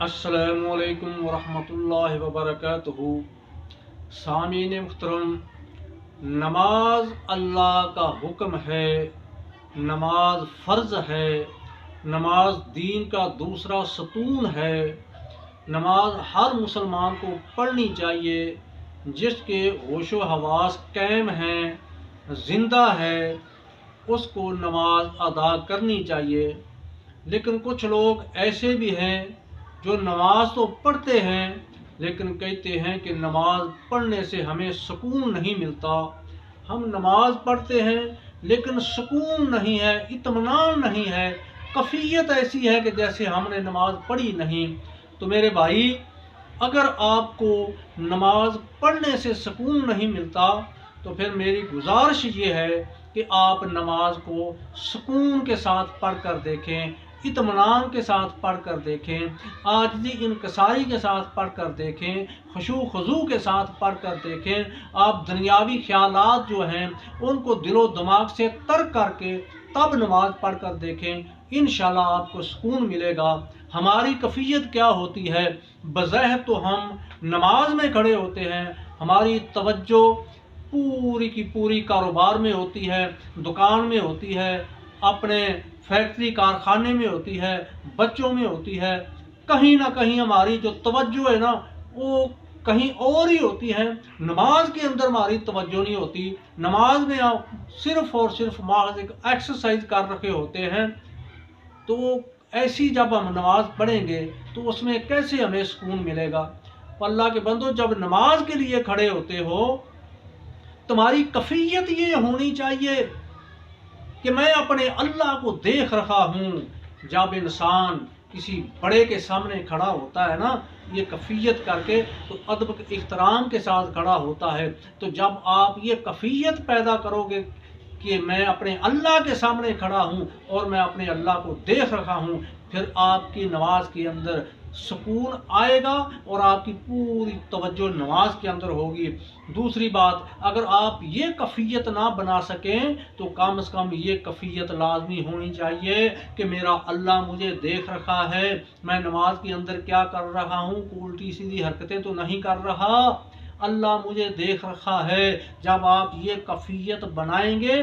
अस्सलामुअलैकुम वरहमतुल्लाहि वबरकातुहू। सामीन मुहतरम, नमाज अल्लाह का हुक्म है, नमाज फ़र्ज़ है, नमाज दीन का दूसरा सतून है। नमाज हर मुसलमान को पढ़नी चाहिए जिसके होशो हवास कायम हैं, ज़िंदा है, उसको नमाज अदा करनी चाहिए। लेकिन कुछ लोग ऐसे भी हैं जो नमाज तो पढ़ते हैं लेकिन कहते हैं कि नमाज पढ़ने से हमें सुकून नहीं मिलता। हम नमाज पढ़ते हैं लेकिन सुकून नहीं है, इत्मीनान नहीं है, कफ़ियत ऐसी है कि जैसे हमने नमाज पढ़ी नहीं। तो मेरे भाई, अगर आपको नमाज पढ़ने से सुकून नहीं मिलता तो फिर मेरी गुजारिश ये है कि आप नमाज को सुकून के साथ पढ़ कर देखें, इत्मीनान के साथ पढ़ कर देखें, आजिज़ी इनकिसारी के साथ पढ़ कर देखें, खुशू खुजू के साथ पढ़ कर देखें। आप दुनियावी ख्यालात जो हैं उनको दिलो दिमाग से तर्क करके तब नमाज पढ़ कर देखें, इंशाल्लाह आपको सुकून मिलेगा। हमारी कफ़ियत क्या होती है, बज़ाहिर तो हम नमाज में खड़े होते हैं, हमारी तवज्जो पूरी की पूरी कारोबार में होती है, दुकान में होती है, अपने फैक्ट्री कारखाने में होती है, बच्चों में होती है। कहीं ना कहीं हमारी जो तवज्जो है ना वो कहीं और ही होती है। नमाज के अंदर हमारी तवज्जो नहीं होती। नमाज में आप सिर्फ और सिर्फ महज एक एक्सरसाइज कर रखे होते हैं। तो ऐसी जब हम नमाज पढ़ेंगे तो उसमें कैसे हमें सुकून मिलेगा। अल्लाह के बंदो, जब नमाज के लिए खड़े होते हो तुम्हारी कफ़ियत ये होनी चाहिए कि मैं अपने अल्लाह को देख रहा हूँ। जब इंसान किसी बड़े के सामने खड़ा होता है ना, ये कफ़ियत करके, तो अदब इख्तराम के साथ खड़ा होता है। तो जब आप ये कफ़ियत पैदा करोगे कि मैं अपने अल्लाह के सामने खड़ा हूँ और मैं अपने अल्लाह को देख रहा हूँ, फिर आपकी नमाज के अंदर सुकून आएगा और आपकी पूरी तवज्जो नमाज के अंदर होगी। दूसरी बात, अगर आप ये कफ़ियत ना बना सकें तो कम से कम ये कफ़ियत लाजमी होनी चाहिए कि मेरा अल्लाह मुझे देख रखा है, मैं नमाज के अंदर क्या कर रहा हूँ, उल्टी सीधी हरकतें तो नहीं कर रहा, अल्लाह मुझे देख रखा है। जब आप ये कफ़ियत बनाएंगे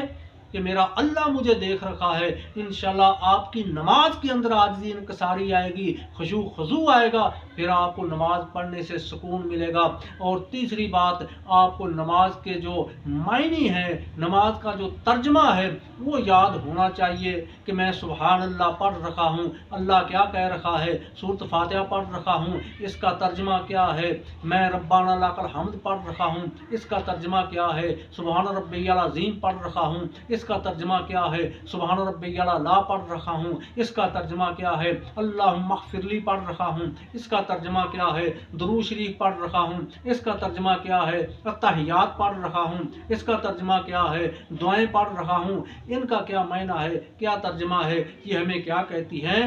कि मेरा अल्लाह मुझे देख रखा है, इंशाल्लाह आपकी नमाज के अंदर आजिज़ी इनकिसारी आएगी, खुशू खुजू आएगा, फिर आपको नमाज पढ़ने से सुकून मिलेगा। और तीसरी बात, आपको नमाज के जो मायने हैं, नमाज का जो तर्जमा है वो याद होना चाहिए कि मैं सुभान अल्लाह पढ़ रखा हूँ, अल्लाह क्या कह रखा है, सूरत फातिहा पढ़ रखा हूँ, इसका तर्जमा क्या है, मैं रब्बाना लकल हम्द पढ़ रखा हूँ, इसका तर्जमा क्या है, सुभान रब्बियल अज़ीम पढ़ रखा हूँ, इसका तर्जमा क्या है, सुभान रब्बियल आला पढ़ रखा हूँ, इसका तर्जमा क्या है, अल्लाहुम्मा अग़फ़िरली पढ़ रखा हूँ, इसका तर्जमा क्या है, दुरूद शरीफ पढ़ रखा हूँ, इसका तर्जमा क्या है, अत्तहियात पढ़ रखा हूँ, इसका तर्जमा क्या है, दुआएं पढ़ रखा हूँ, इनका क्या मायना है, क्या तर्जमा है, ये हमें क्या कहती हैं।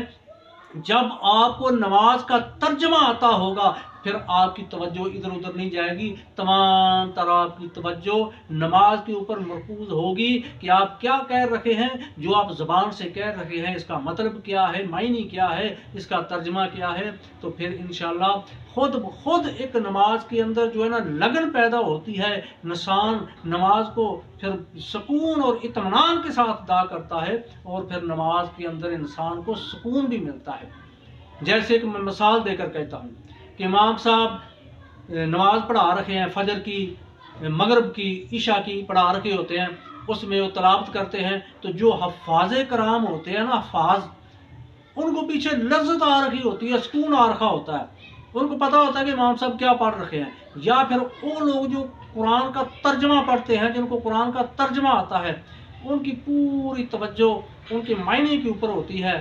जब आपको नमाज का तर्जमा आता होगा फिर आपकी तवज्जो इधर उधर नहीं जाएगी, तमाम तरह आपकी तवज्जो नमाज के ऊपर मरकूज होगी कि आप क्या कह रहे हैं, जो आप ज़बान से कह रहे हैं इसका मतलब क्या है, मायने क्या है, इसका तर्जमा क्या है। तो फिर इंशाल्लाह खुद ब खुद एक नमाज के अंदर जो है ना लगन पैदा होती है, इंसान नमाज को फिर सुकून और इत्मीनान के साथ अदा करता है और फिर नमाज के अंदर इंसान को सुकून भी मिलता है। जैसे कि मैं मिसाल देकर कहता हूँ कि इमाम साहब नमाज पढ़ा रखे हैं, फजर की, मगरिब की, इशा की पढ़ा रखे होते हैं, उसमें वो तलावत करते हैं, तो जो हफ़ाज़े कराम होते हैं ना, हफ़ाज़, उनको पीछे लज्जत आ रखी होती है, सुकून आ रखा होता है, उनको पता होता है कि इमाम साहब क्या पढ़ रखे हैं। या फिर वो लोग जो कुरान का तर्जमा पढ़ते हैं, जिनको कुरान का तर्जमा आता है, उनकी पूरी तवज्जो उनके मायने के ऊपर होती है,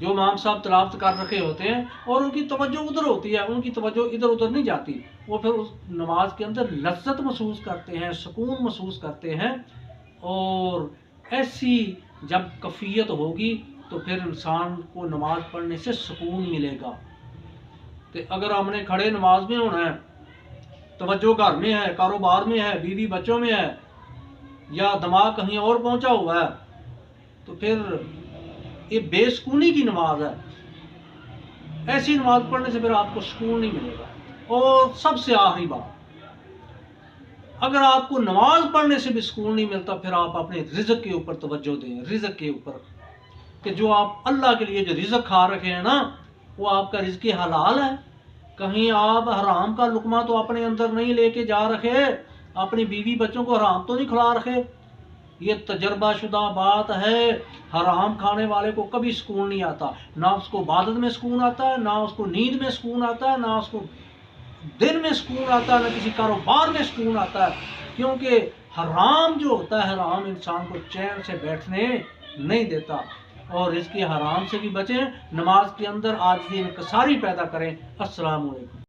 जो इमाम साहब तलावत कर रखे होते हैं, और उनकी तवज्जो उधर होती है, उनकी तवज्जो इधर उधर नहीं जाती। वो फिर उस नमाज के अंदर लज्जत महसूस करते हैं, सुकून महसूस करते हैं। और ऐसी जब कफ़ियत होगी तो फिर इंसान को नमाज पढ़ने से सुकून मिलेगा। तो अगर हमने खड़े नमाज में होना है, तवज्जो घर में है, कारोबार में है, बीवी बच्चों में है, या दिमाग कहीं और पहुंचा हुआ है, तो फिर ये बेसुकूनी की नमाज है। ایسی نماز پڑھنے سے پھر آپ کو سکون نہیں ملے گا۔ اور سب سے آخری بات، اگر آپ کو نماز پڑھنے سے بھی سکون نہیں ملتا، پھر آپ اپنے رزق کے اوپر توجہ دیں، رزق کے اوپر، کہ جو آپ اللہ کے لیے جو رزق کھا رکھے ہیں نا، وہ آپ کا رزق حلال ہے۔ کہیں آپ حرام کا لقمہ تو اپنے اندر نہیں لے کے جا رکھے، اپنی بیوی بچوں کو حرام تو نہیں کھلا رکھے۔ یہ تجربہ شدہ بات ہے، حرام کھانے والے کو کبھی سکون نہیں آتا، نہ اس کو عبادت میں سکون آتا ہے، نہ اس کو نیند میں سکون آتا ہے، نہ اس کو دن میں سکون آتا ہے، نہ کسی کاروبار میں سکون آتا ہے، کیونکہ حرام جو ہوتا ہے، حرام انسان کو چین سے بیٹھنے نہیں دیتا۔ اور اس کی حرام سے بھی بچیں، نماز کے اندر عاجزی انکساری پیدا کریں۔ السلام علیکم۔